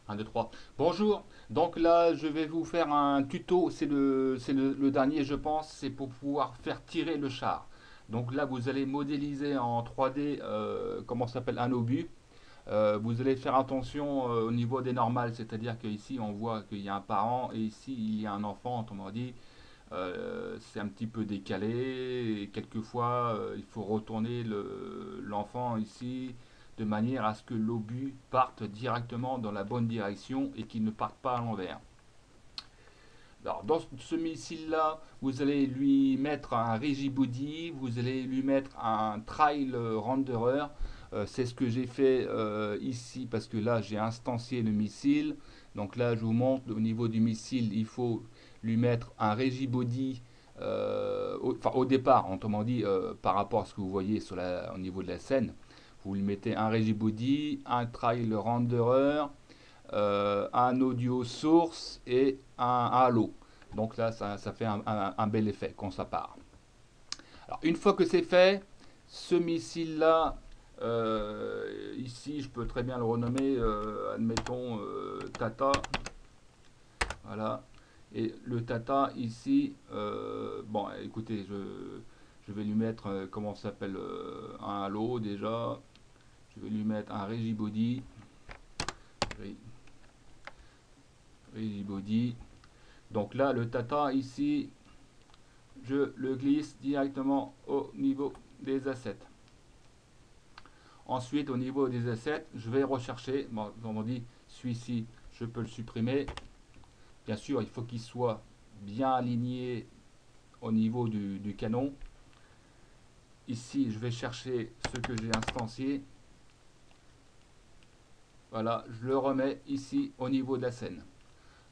1, 2, 3. Bonjour. Donc là, je vais vous faire un tuto. C'est le dernier, je pense. C'est pour pouvoir faire tirer le char. Donc là, vous allez modéliser en 3D, comment ça s'appelle, un obus. Vous allez faire attention au niveau des normales. C'est-à-dire qu'ici, on voit qu'il y a un parent et ici, il y a un enfant. Autrement dit, c'est un petit peu décalé. Et quelquefois, il faut retourner l'enfant ici de manière à ce que l'obus parte directement dans la bonne direction et qu'il ne parte pas à l'envers. Alors, dans ce missile-là, vous allez lui mettre un rigibody, vous allez lui mettre un trail renderer. C'est ce que j'ai fait ici parce que là, j'ai instancié le missile. Donc là, je vous montre au niveau du missile, il faut lui mettre un rigibody. Au départ, autrement dit, par rapport à ce que vous voyez au niveau de la scène, vous lui mettez un rigibody, un trail renderer, un audio source et un halo. Donc là, ça fait un bel effet quand ça part. Alors, une fois que c'est fait, ce missile-là, ici, je peux très bien le renommer, admettons, Tata. Voilà. Et le Tata, ici, bon, écoutez, je vais lui mettre, comment ça s'appelle, un halo déjà. Je vais lui mettre un rigibody. Rigibody. Donc là, le Tata, ici, je le glisse directement au niveau des assets. Ensuite, au niveau des assets, je vais rechercher, bon, comme on dit, celui-ci, je peux le supprimer. Bien sûr, il faut qu'il soit bien aligné au niveau du canon. Ici, je vais chercher ce que j'ai instancié. Voilà, je le remets ici au niveau de la scène.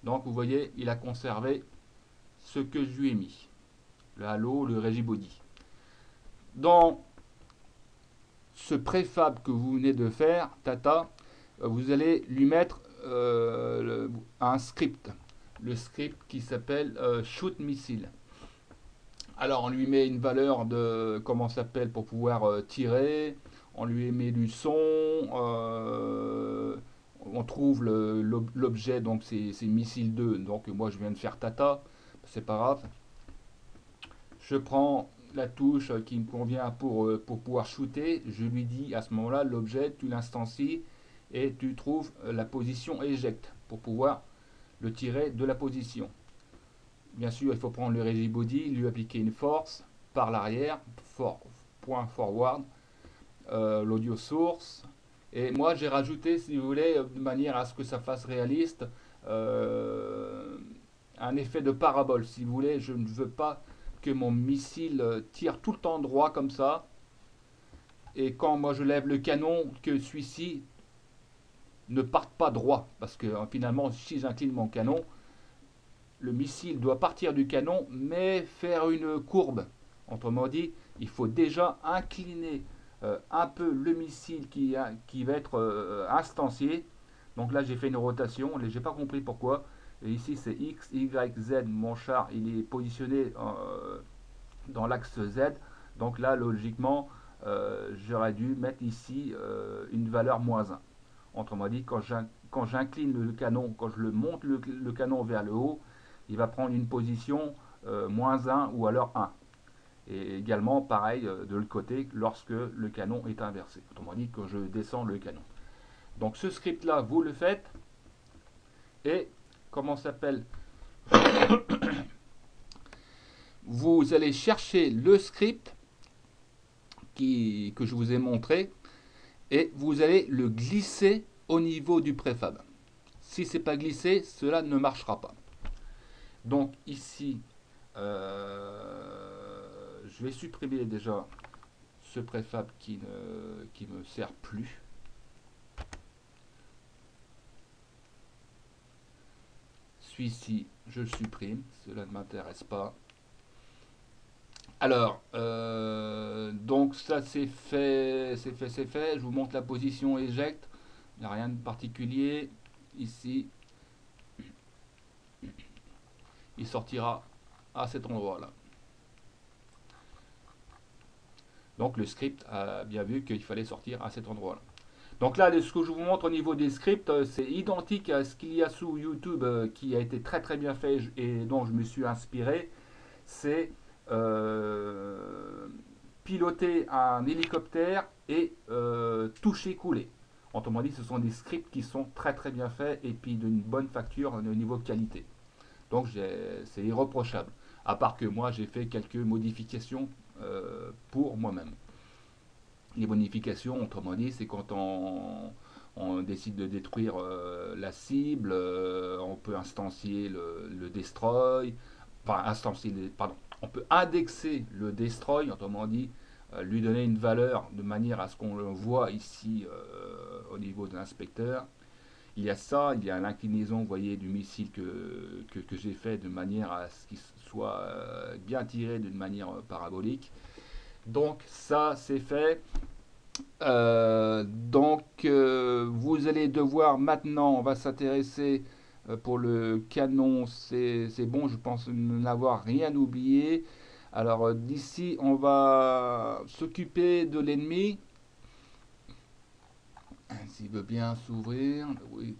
Donc, vous voyez, il a conservé ce que je lui ai mis. Le halo, le rigibody. Dans ce préfab que vous venez de faire, Tata, vous allez lui mettre un script. Le script qui s'appelle Shoot Missile. Alors on lui met une valeur de comment ça s'appelle pour pouvoir tirer. On lui met du son. On trouve l'objet, donc c'est missile 2. Donc moi je viens de faire Tata. C'est pas grave. Je prends la touche qui me convient pour pouvoir shooter. Je lui dis à ce moment-là l'objet, tu l'instancies et tu trouves la position éjecte pour pouvoir le tirer de la position. Bien sûr, il faut prendre le rigibody, lui appliquer une force par l'arrière, point forward, l'audio source. Et moi, j'ai rajouté, si vous voulez, de manière à ce que ça fasse réaliste, un effet de parabole. Si vous voulez, je ne veux pas que mon missile tire tout le temps droit comme ça. Et quand moi je lève le canon, que celui-ci ne parte pas droit. Parce que finalement, si j'incline mon canon, le missile doit partir du canon, mais faire une courbe. Autrement dit, il faut déjà incliner un peu le missile qui va être instancié. Donc là, j'ai fait une rotation, j'ai pas compris pourquoi. Et ici, c'est X, Y, Z. Mon char, il est positionné dans l'axe Z. Donc là, logiquement, j'aurais dû mettre ici une valeur -1. Autrement dit, quand j'incline le canon, quand je le monte le canon vers le haut, il va prendre une position -1 ou alors 1. Et également, pareil, de l'autre côté, lorsque le canon est inversé. Autrement dit, quand je descends le canon. Donc ce script-là, vous le faites. Et, comment ça s'appelle, vous allez chercher le script que je vous ai montré et vous allez le glisser au niveau du préfab. Si ce n'est pas glissé, cela ne marchera pas. Donc ici, je vais supprimer déjà ce préfab qui me sert plus. Celui-ci, je le supprime, cela ne m'intéresse pas. Alors, donc ça c'est fait, c'est fait, c'est fait. Je vous montre la position éjecte. Il n'y a rien de particulier. Ici, il sortira à cet endroit-là. Donc le script a bien vu qu'il fallait sortir à cet endroit-là. Donc là, ce que je vous montre au niveau des scripts, c'est identique à ce qu'il y a sous YouTube, qui a été très très bien fait et dont je me suis inspiré. C'est euh, piloter un hélicoptère et toucher couler. Autrement dit, ce sont des scripts qui sont très très bien faits et puis d'une bonne facture au niveau qualité. Donc c'est irreprochable. À part que moi, j'ai fait quelques modifications pour moi-même. Les bonifications, autrement dit, c'est quand on décide de détruire la cible, on peut instancier le destroy, enfin instancier, pardon, on peut indexer le destroy, autrement dit, lui donner une valeur de manière à ce qu'on le voit ici au niveau de l'inspecteur. Il y a ça, il y a l'inclinaison, vous voyez, du missile que j'ai fait de manière à ce qu'il soit bien tiré d'une manière parabolique. Donc ça, c'est fait. Vous allez devoir maintenant, on va s'intéresser pour le canon, c'est bon, je pense n'avoir rien oublié. Alors d'ici, on va s'occuper de l'ennemi. S'il veut bien s'ouvrir,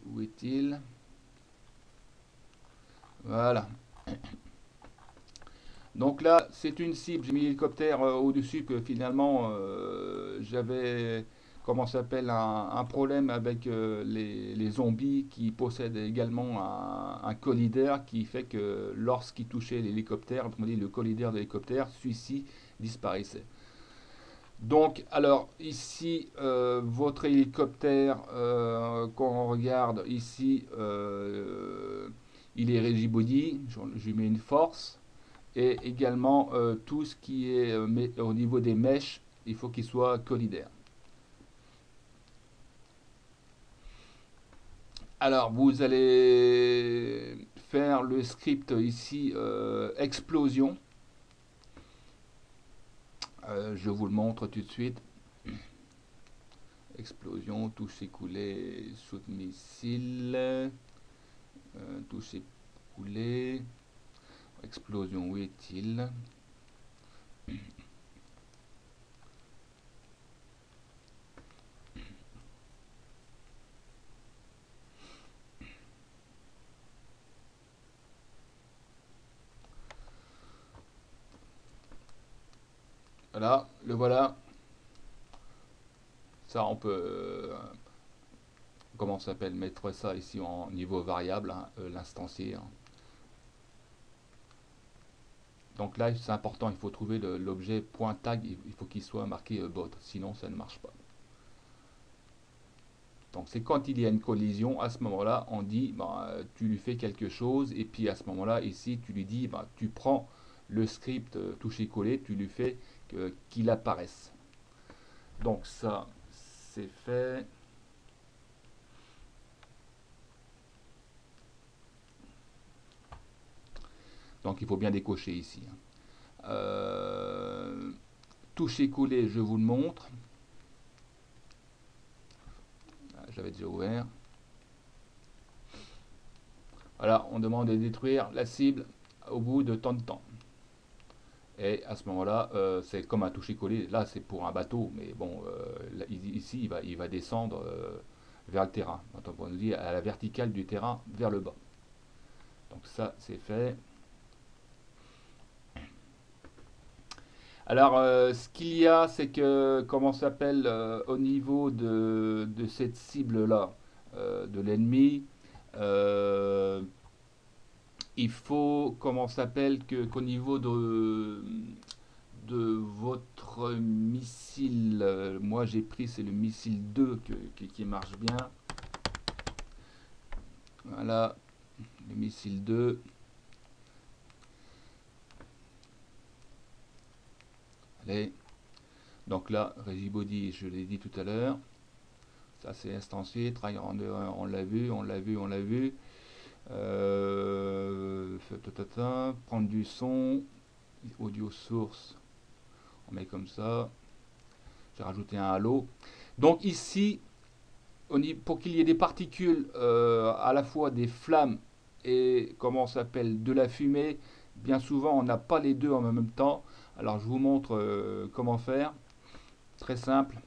où est-il? Voilà. Donc là, c'est une cible. J'ai mis l'hélicoptère au-dessus que finalement j'avais, comment ça s'appelle, un problème avec les zombies qui possèdent également un collider qui fait que lorsqu'ils touchaient l'hélicoptère, autrement dit le collider de l'hélicoptère, celui-ci disparaissait. Donc, alors ici, votre hélicoptère, quand on regarde ici, il est rigid body, je lui mets une force et également tout ce qui est au niveau des mèches, il faut qu'il soit collidaire. Alors vous allez faire le script ici explosion. Je vous le montre tout de suite. Explosion, touche écoulée, shoot missile, touche écoulée, explosion, où est-il? Voilà, le voilà. Ça, on peut, comment ça s'appelle, mettre ça ici en niveau variable, hein, l'instancier, hein. Donc là, c'est important, il faut trouver l'objet point tag, il faut qu'il soit marqué bot, sinon ça ne marche pas. Donc c'est quand il y a une collision, à ce moment-là, on dit, bah, tu lui fais quelque chose, et puis à ce moment-là, ici, tu lui dis, bah, tu prends le script toucher-coller, tu lui fais qu'il apparaisse. Donc ça, c'est fait. Donc il faut bien décocher ici, hein. Toucher-coller, je vous le montre. J'avais déjà ouvert. Voilà, on demande de détruire la cible au bout de tant de temps. Et à ce moment-là, c'est comme un toucher-coller. Là, c'est pour un bateau, mais bon, ici, il va descendre vers le terrain. Donc, on nous dit à la verticale du terrain vers le bas. Donc ça, c'est fait. Alors, ce qu'il y a, c'est que, comment ça s'appelle, au niveau de cette cible-là, de l'ennemi, euh, il faut, comment ça s'appelle, qu'au niveau de votre missile, moi j'ai pris, c'est le missile 2 qui marche bien. Voilà, le missile 2. Allez, donc là, Regibody, je l'ai dit tout à l'heure. Ça c'est instancié, Try on l'a vu, on l'a vu, on l'a vu. Prendre du son, audio source, on met comme ça. J'ai rajouté un halo. Donc ici, pour qu'il y ait des particules, à la fois des flammes et comment ça s'appelle, de la fumée, bien souvent on n'a pas les deux en même temps. Alors je vous montre comment faire. Très simple.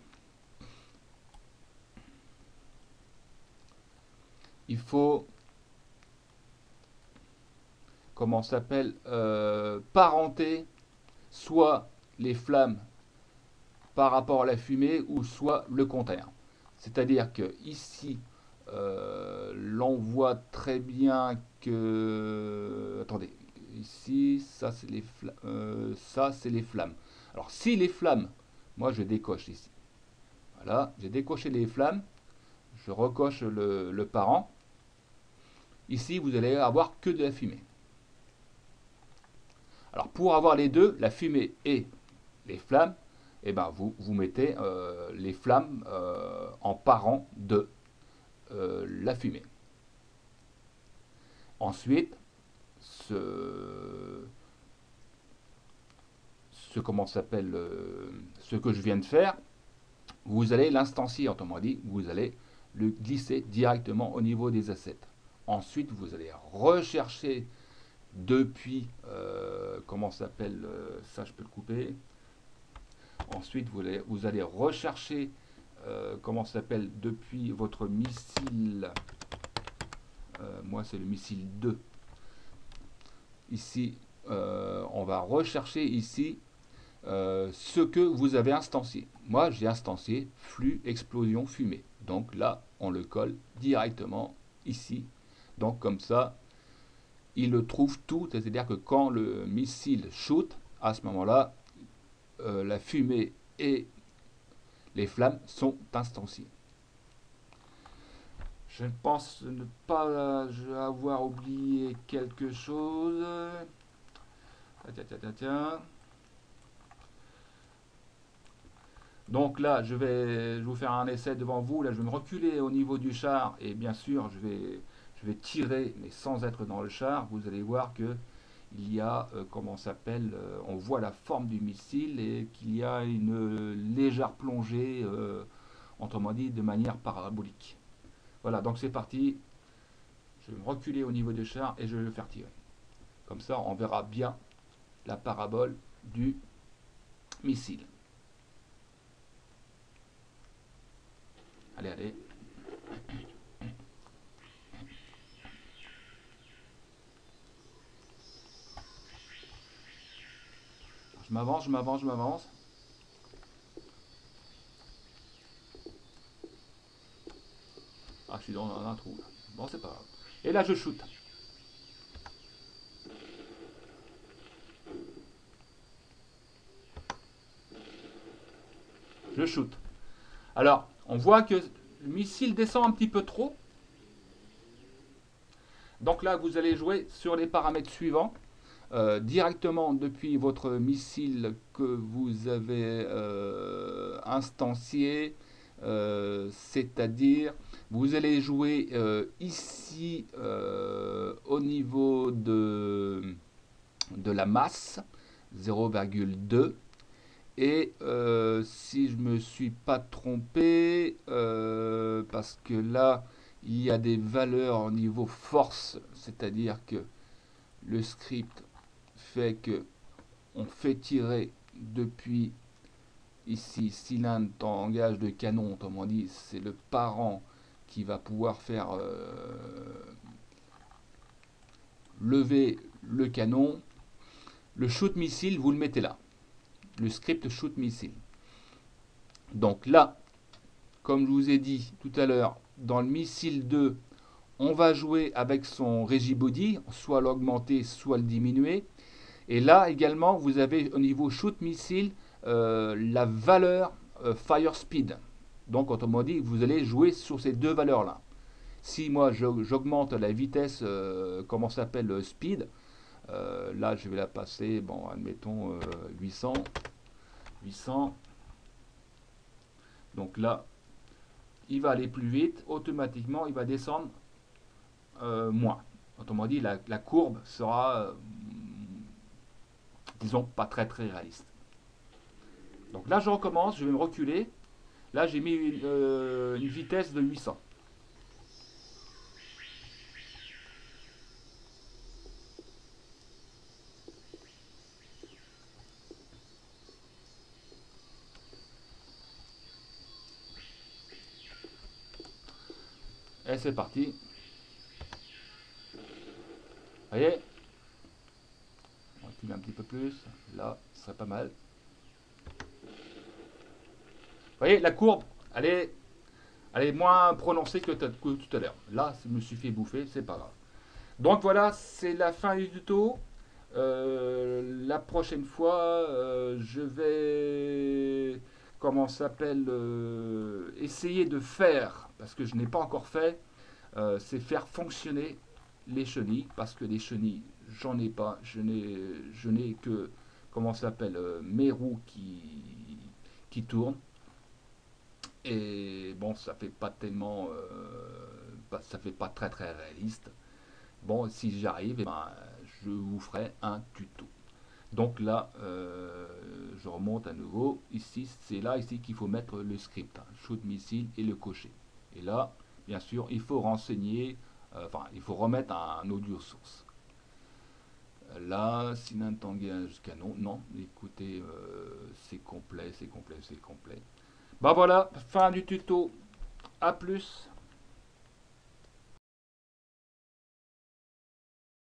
il faut, comment ça s'appelle, parenter soit les flammes par rapport à la fumée ou soit le contraire. C'est-à-dire que ici, l'on voit très bien que... Attendez, ici, ça c'est les flammes. Alors si les flammes, moi je décoche ici. Voilà, j'ai décoché les flammes, je recoche le parent. Ici, vous allez avoir que de la fumée. Alors pour avoir les deux, la fumée et les flammes, eh ben vous mettez les flammes en parent de la fumée. Ensuite, comment s'appelle ce que je viens de faire, vous allez l'instancier, autrement dit, vous allez le glisser directement au niveau des assets. Ensuite, vous allez rechercher depuis, comment s'appelle, ça je peux le couper. Ensuite, vous allez rechercher, comment s'appelle, depuis votre missile, moi c'est le missile 2. Ici, on va rechercher ici ce que vous avez instancié. Moi, j'ai instancié flux, explosion, fumée. Donc là, on le colle directement ici. Donc comme ça, il le trouve tout. C'est-à-dire que quand le missile shoot, à ce moment-là, la fumée et les flammes sont instanciées. Je pense ne pas avoir oublié quelque chose. Tiens. Donc là, je vais vous faire un essai devant vous. Là, je vais me reculer au niveau du char et bien sûr, je vais tirer, mais sans être dans le char. Vous allez voir que il y a, comment s'appelle, on voit la forme du missile et qu'il y a une légère plongée, autrement dit, de manière parabolique. Voilà, donc c'est parti. Je vais me reculer au niveau du char et je vais le faire tirer. Comme ça, on verra bien la parabole du missile. Allez, allez. Je m'avance, je m'avance, je m'avance. Ah, je suis dans un trou là. Bon, c'est pas grave. Et là, je shoot. Je shoot. Alors, on voit que le missile descend un petit peu trop. Donc là, vous allez jouer sur les paramètres suivants. Directement depuis votre missile que vous avez instancié, c'est-à-dire vous allez jouer ici au niveau de la masse 0,2 et si je me suis pas trompé parce que là il y a des valeurs au niveau force, c'est-à-dire que le script fait que on fait tirer depuis ici cylindre tangage de canon, autrement dit c'est le parent qui va pouvoir faire lever le canon. Le shoot missile, vous le mettez là, le script shoot missile. Donc là, comme je vous ai dit tout à l'heure, dans le missile 2, on va jouer avec son Regibody, soit l'augmenter, soit le diminuer. Et là également, vous avez au niveau shoot missile la valeur fire speed. Donc autrement dit, vous allez jouer sur ces deux valeurs-là. Si moi j'augmente la vitesse, comment ça s'appelle, speed, là je vais la passer, bon admettons 800. 800. Donc là, il va aller plus vite, automatiquement il va descendre moins. Autrement dit, la courbe sera, disons, pas très très réaliste. Donc là, je recommence, je vais me reculer. Là, j'ai mis une vitesse de 800. Et c'est parti. Vous voyez, on recule un petit peu plus. Là, ce serait pas mal. Vous voyez, la courbe, elle est moins prononcée que tout à l'heure. Là, je me suis fait bouffer, c'est pas grave. Donc voilà, c'est la fin du tuto. La prochaine fois, je vais, comment ça s'appelle, essayer de faire, parce que je n'ai pas encore fait, c'est faire fonctionner les chenilles, parce que les chenilles, j'en ai pas, je n'ai que, comment ça s'appelle, mes roues qui tournent. Et bon, ça fait pas tellement, ça fait pas très très réaliste. Bon, si j'y arrive, eh ben, je vous ferai un tuto. Donc là, je remonte à nouveau. Ici, c'est là ici qu'il faut mettre le script, hein, shoot missile et le cocher. Et là, bien sûr, il faut renseigner, enfin, il faut remettre un audio source. Là, Sinantangé jusqu'à non, non, écoutez, c'est complet, c'est complet, c'est complet. Bah voilà, fin du tuto. À plus.